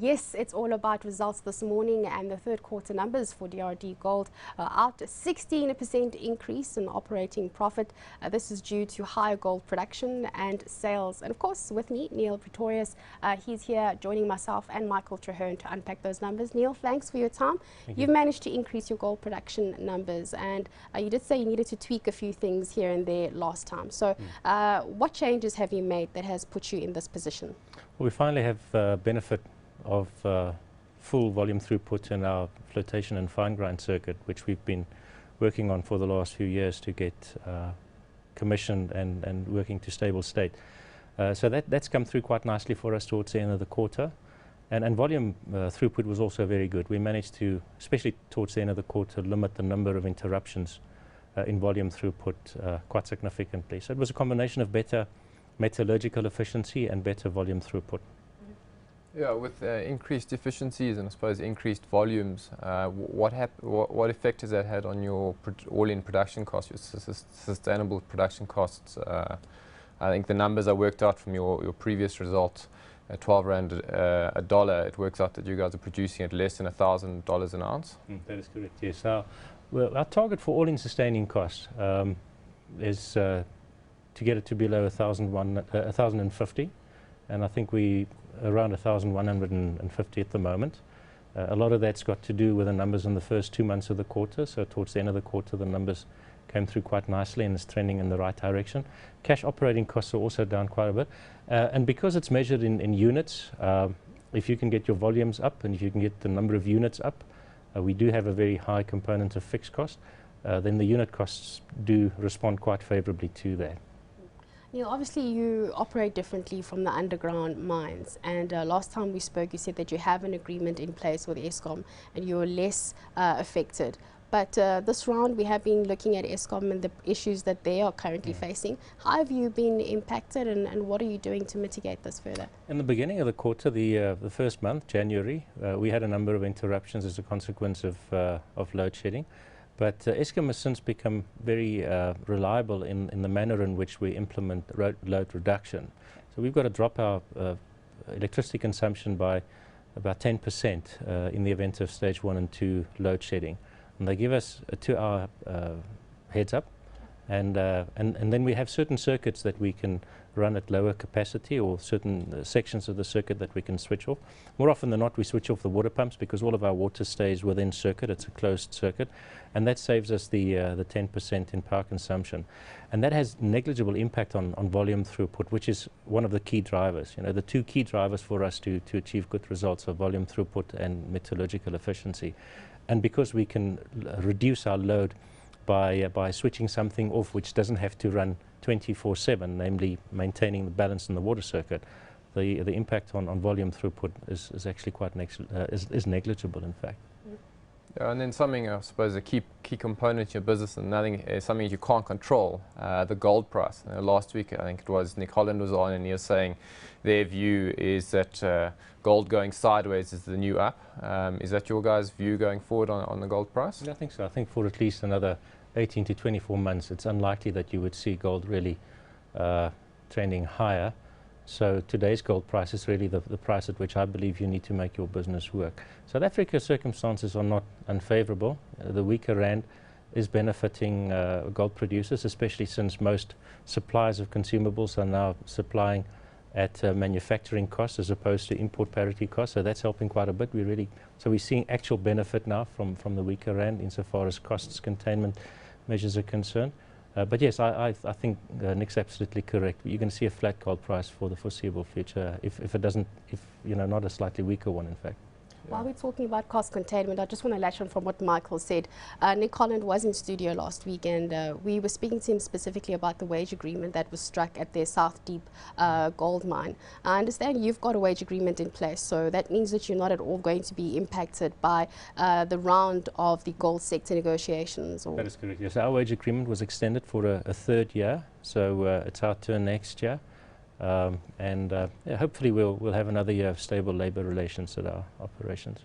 Yes, it's all about results this morning, and the third quarter numbers for DRDGold are out. A 16% increase in operating profit. This is due to higher gold production and sales. And of course, with me, Niel Pretorius. He's here joining myself and Michael Traherne to unpack those numbers. Neil, thanks for your time. You've managed to increase your gold production numbers, and you did say you needed to tweak a few things here and there last time. So what changes have you made that has put you in this position? Well, we finally have benefit of full volume throughput in our flotation and fine grind circuit, which we've been working on for the last few years to get commissioned and working to stable state. So that's come through quite nicely for us towards the end of the quarter. And volume throughput was also very good. We managed to, especially towards the end of the quarter, limit the number of interruptions in volume throughput quite significantly. So it was a combination of better metallurgical efficiency and better volume throughput. Yeah, with increased efficiencies and I suppose increased volumes, what effect has that had on your all-in production costs, your sustainable production costs? I think the numbers I worked out from your previous results, 12 Rand a dollar, it works out that you guys are producing at less than $1,000 an ounce. That is correct, yes. Our target for all-in sustaining costs is to get it to below 1,050, and I think we around 1,150 at the moment. A lot of that's got to do with the numbers in the first 2 months of the quarter, so towards the end of the quarter the numbers came through quite nicely and is trending in the right direction. Cash operating costs are also down quite a bit, and because it's measured in units, if you can get your volumes up and if you can get the number of units up, we do have a very high component of fixed cost, then the unit costs do respond quite favorably to that. Neil, obviously you operate differently from the underground mines, and last time we spoke you said that you have an agreement in place with Eskom and you're less affected. But this round we have been looking at Eskom and the issues that they are currently facing. How have you been impacted, and what are you doing to mitigate this further? In the beginning of the quarter, the first month, January, we had a number of interruptions as a consequence of load shedding. But Eskom has since become very reliable in the manner in which we implement load reduction. So we've got to drop our electricity consumption by about 10% in the event of stage 1 and 2 load shedding. And they give us a 2-hour heads up, and then we have certain circuits that we can run at lower capacity, or certain sections of the circuit that we can switch off. More often than not we switch off the water pumps because all of our water stays within circuit. It's a closed circuit, and that saves us the 10% in power consumption, and that has negligible impact on volume throughput, which is one of the key drivers. You know, the two key drivers for us to achieve good results are volume throughput and metallurgical efficiency. And because we can reduce our load by switching something off which doesn't have to run 24/7, namely maintaining the balance in the water circuit, the impact on volume throughput is actually quite is negligible, in fact. Yeah, and then something, I suppose, a key component to your business, and something you can't control, the gold price. Last week, I think it was, Nick Holland was on, and he was saying their view is that gold going sideways is the new up. Is that your guys' view going forward on the gold price? I think so. I think for at least another 18 to 24 months, it's unlikely that you would see gold really trending higher. So today's gold price is really the price at which I believe you need to make your business work. South Africa's circumstances are not unfavorable. The weaker rand is benefiting gold producers, especially since most suppliers of consumables are now supplying at manufacturing costs as opposed to import parity costs. So that's helping quite a bit. So we're seeing actual benefit now from the weaker rand insofar as costs containment measures are concerned. But yes, I think Nick's absolutely correct. You're going to see a flat gold price for the foreseeable future, if not a slightly weaker one, in fact. While we're talking about cost containment, I just want to latch on from what Michael said. Nick Holland was in studio last week, and we were speaking to him specifically about the wage agreement that was struck at their South Deep gold mine. I understand you've got a wage agreement in place, so that means that you're not at all going to be impacted by the round of the gold sector negotiations. That is correct, yes. Our wage agreement was extended for a third year, so it's our turn next year. Yeah, hopefully we'll have another year of stable labour relations at our operations.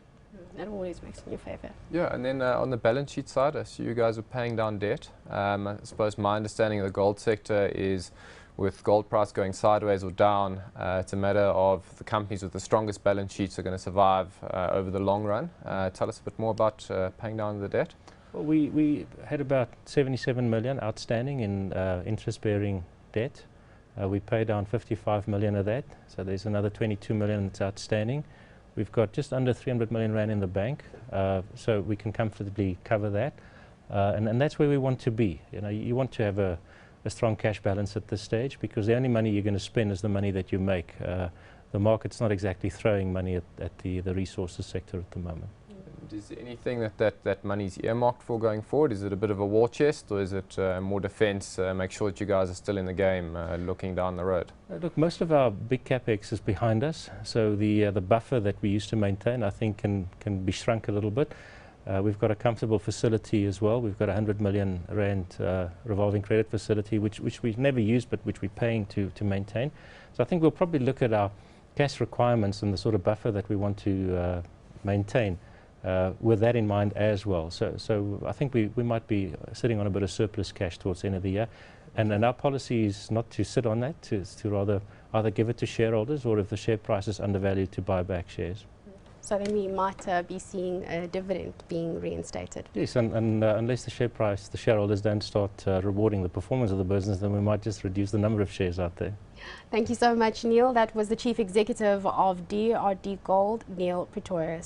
That always makes in your favour. Yeah, and then on the balance sheet side, I see you guys are paying down debt. I suppose my understanding of the gold sector is with gold price going sideways or down, it's a matter of the companies with the strongest balance sheets are going to survive over the long run. Tell us a bit more about paying down the debt. Well, we had about 77 million outstanding in interest-bearing debt. We paid down 55 million of that, so there's another 22 million that's outstanding. We've got just under 300 million rand in the bank, so we can comfortably cover that, and that's where we want to be. You know, you want to have a strong cash balance at this stage, because the only money you're going to spend is the money that you make. The market's not exactly throwing money at the resources sector at the moment. Is there anything that money's earmarked for going forward? Is it a bit of a war chest, or is it more defence, make sure that you guys are still in the game looking down the road? Look, most of our big capex is behind us, so the buffer that we used to maintain, I think, can be shrunk a little bit. We've got a comfortable facility as well. We've got a 100 million rand revolving credit facility, which we've never used, but which we're paying to maintain. So I think we'll probably look at our cash requirements and the sort of buffer that we want to maintain with that in mind as well. So I think we might be sitting on a bit of surplus cash towards the end of the year. And our policy is not to sit on that, to rather either give it to shareholders, or if the share price is undervalued, to buy back shares. So then we might be seeing a dividend being reinstated. Yes, and unless the share price, the shareholders don't start rewarding the performance of the business, then we might just reduce the number of shares out there. Thank you so much, Niel. That was the Chief Executive of DRDGold, Niel Pretorius.